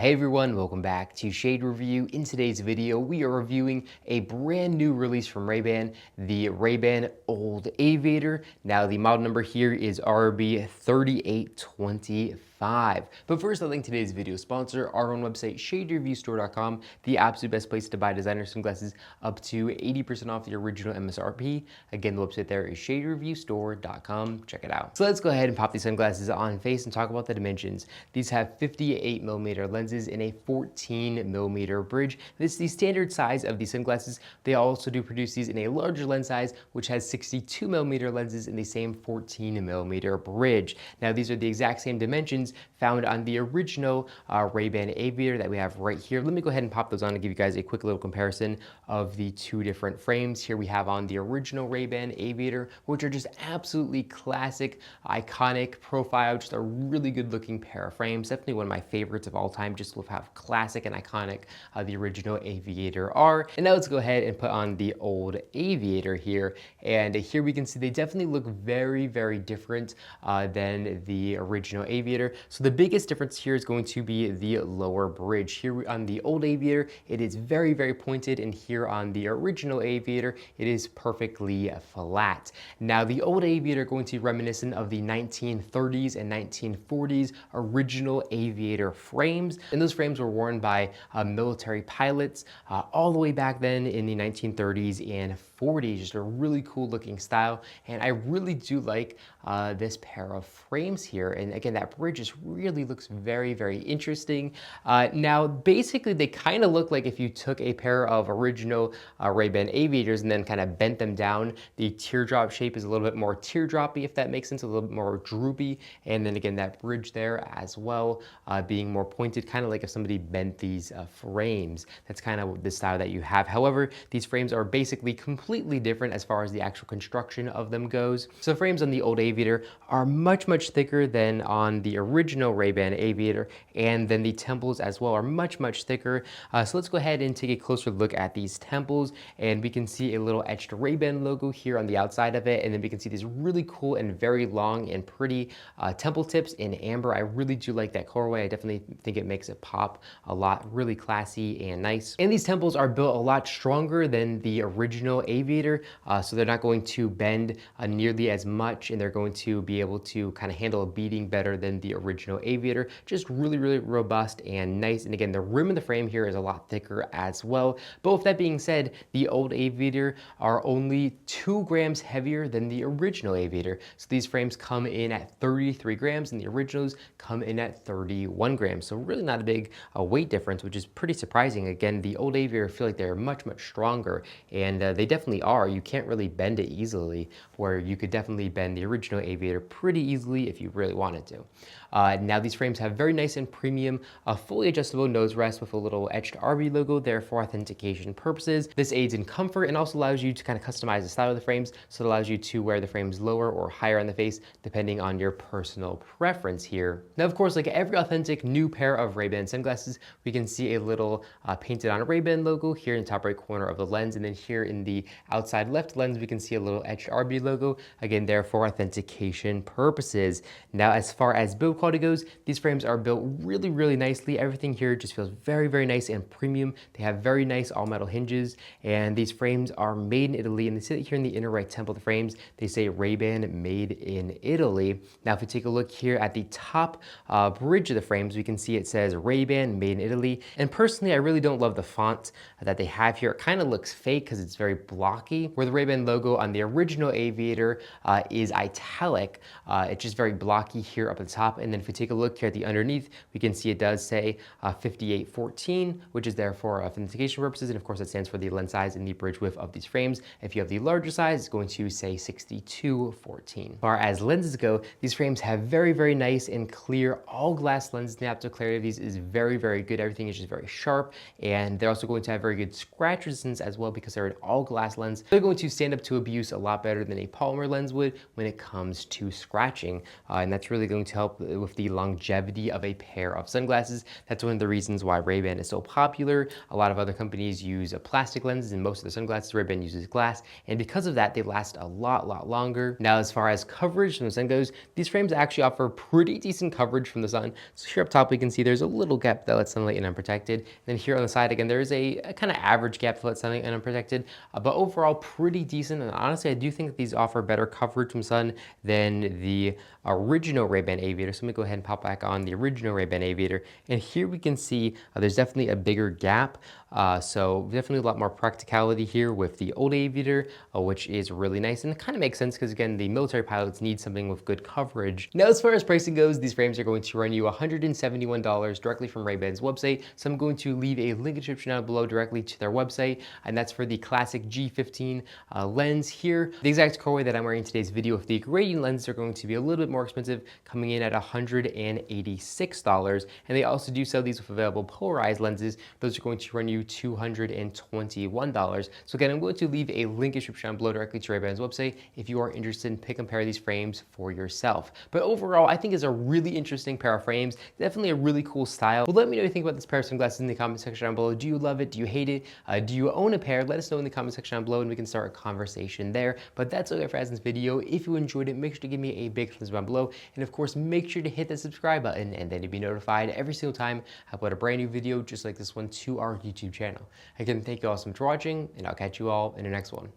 Hey everyone, welcome back to Shade Review. In today's video, we are reviewing a brand new release from Ray-Ban, the Ray-Ban Old Aviator. Now the model number here is RB 3825. But first, I'll link today's video sponsor, our own website, shadereviewstore.com, the absolute best place to buy designer sunglasses up to 80% off the original MSRP. Again, the website there is shadereviewstore.com. Check it out. So let's go ahead and pop these sunglasses on face and talk about the dimensions. These have 58mm lenses in a 14mm bridge. This is the standard size of these sunglasses. They also do produce these in a larger lens size, which has 62mm lenses in the same 14mm bridge. Now, these are the exact same dimensions found on the original Ray-Ban Aviator that we have right here. Let me go ahead and pop those on and give you guys a quick little comparison of the two different frames. Here we have on the original Ray-Ban Aviator, which are just absolutely classic, iconic profile, just a really good looking pair of frames. Definitely one of my favorites of all time, just with how classic and iconic the original Aviator are. And now let's go ahead and put on the Old Aviator here. And here we can see they definitely look very, very different than the original Aviator. So the biggest difference here is going to be the lower bridge. Here on the Old Aviator, it is very, very pointed, and here on the original Aviator, it is perfectly flat. Now, the Old Aviator going to be reminiscent of the 1930s and 1940s original Aviator frames, and those frames were worn by military pilots all the way back then in the 1930s and 40s. Just a really cool looking style, and I really do like this pair of frames here. And again, that bridge just really looks very, very interesting. Now, basically, they kind of look like if you took a pair of original Ray-Ban Aviators and then kind of bent them down. The teardrop shape is a little bit more teardroppy, if that makes sense, a little bit more droopy. And then again, that bridge there as well, being more pointed, kind of like if somebody bent these frames. That's kind of the style that you have. However, these frames are basically completely different as far as the actual construction of them goes. So frames on the Old Aviator are much, much thicker than on the original Ray-Ban Aviator, and then the temples as well are much, much thicker. So let's go ahead and take a closer look at these temples, and we can see a little etched Ray-Ban logo here on the outside of it, and then we can see these really cool and very long and pretty temple tips in amber. I really do like that colorway. I definitely think it makes it pop a lot, really classy and nice. And these temples are built a lot stronger than the original Aviator, so they're not going to bend nearly as much, and they're going to be able to kind of handle a beating better than the original Aviator. Just really, really robust and nice. And again, the rim of the frame here is a lot thicker as well. But with that being said, the Old Aviator are only 2 grams heavier than the original Aviator. So these frames come in at 33 grams and the originals come in at 31 grams. So really not a big weight difference, which is pretty surprising. Again, the Old Aviator, I feel like they're much, much stronger, and they definitely are. You can't really bend it easily, where you could definitely bend the original Aviator pretty easily if you really wanted to. Now these frames have very nice and premium fully adjustable nose rest with a little etched RB logo there for authentication purposes. This aids in comfort and also allows you to kind of customize the style of the frames, so it allows you to wear the frames lower or higher on the face depending on your personal preference here. Now, of course, like every authentic new pair of Ray-Ban sunglasses, we can see a little painted on Ray-Ban logo here in the top right corner of the lens, and then here in the outside left lens we can see a little etched RB logo, again there for authentication purposes. Now, as far as build quality goes, these frames are built really, really nicely. Everything here just feels very, very nice and premium. They have very nice all metal hinges, and these frames are made in Italy, and they say that here in the inner right temple of the frames, they say Ray-Ban made in Italy. Now, if we take a look here at the top bridge of the frames, we can see it says Ray-Ban made in Italy. And personally, I really don't love the font that they have here. It kind of looks fake because it's very blocky, where the Ray-Ban logo on the original Aviator is italic. It's just very blocky here up at the top. And then if we take a look here at the underneath, we can see it does say 5814, which is there for authentication purposes. And of course, that stands for the lens size and the bridge width of these frames. If you have the larger size, it's going to say 6214. As far as lenses go, these frames have very, very nice and clear all glass lenses. The optical clarity of these is very, very good. Everything is just very sharp, and they're also going to have very good scratch resistance as well because they're an all glass lens. They're going to stand up to abuse a lot better than a polymer lens would when it comes to scratching, and that's really going to help with the longevity of a pair of sunglasses. That's one of the reasons why Ray-Ban is so popular. A lot of other companies use plastic lenses in most of the sunglasses. Ray-Ban uses glass, and because of that, they last a lot longer. Now, as far as coverage from the sun goes, these frames actually offer pretty decent coverage from the sun. So here up top, we can see there's a little gap that lets sunlight in unprotected. And then here on the side, again, there is a kind of average gap that lets sunlight in unprotected, but overall pretty decent. And honestly, I do think that these offer better coverage from sun than the original Ray-Ban Aviator. So let me go ahead and pop back on the original Ray-Ban Aviator. And here we can see there's definitely a bigger gap. So definitely a lot more practicality here with the Old Aviator, which is really nice. And it kind of makes sense because, again, the military pilots need something with good coverage. Now, as far as pricing goes, these frames are going to run you $171 directly from Ray-Ban's website. So I'm going to leave a link in the description down below directly to their website. And that's for the classic G15 lens here. The exact colorway that I'm wearing in today's video with the gradient lenses are going to be a little bit more expensive, coming in at $186. And they also do sell these with available polarized lenses. Those are going to run you $221. So again, I'm going to leave a link in the description down below directly to Ray-Ban's website if you are interested in compare these frames for yourself. But overall, I think it's a really interesting pair of frames. Definitely a really cool style. Well, let me know what you think about this pair of sunglasses in the comment section down below. Do you love it? Do you hate it? Do you own a pair? Let us know in the comment section down below and we can start a conversation there. But that's all I got for this video. If you enjoyed it, make sure to give me a big thumbs up down below. And of course, make sure to hit the subscribe button and then you'll be notified every single time I upload a brand new video just like this one to our YouTube channel. Again, thank you all so much for watching, and I'll catch you all in the next one.